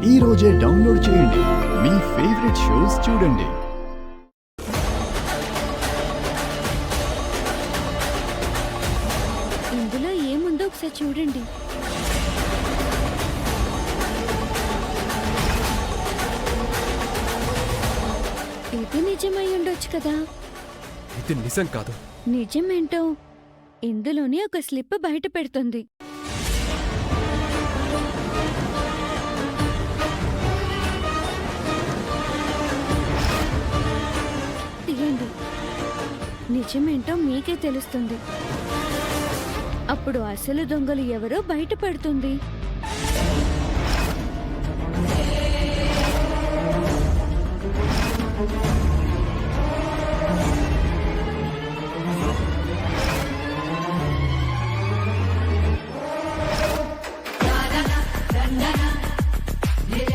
ఈ రోజే డౌన్లోడ్ చేయండి. మీ ఫేవరెట్ షోస్ చూడండి. ఇందులో ఏముందో ఒకసారి చూడండి. ఇది నిజమై ఉండొచ్చు కదా. ఇది నిజం కాదు. నిజమేంటో ఇందులోని ఒక స్లిప్ బయట పెడుతుంది. తీయండి, నిజమేంటో మీకే తెలుస్తుంది. అప్పుడు అసలు దొంగలు ఎవరో బయట పెడుతుంది.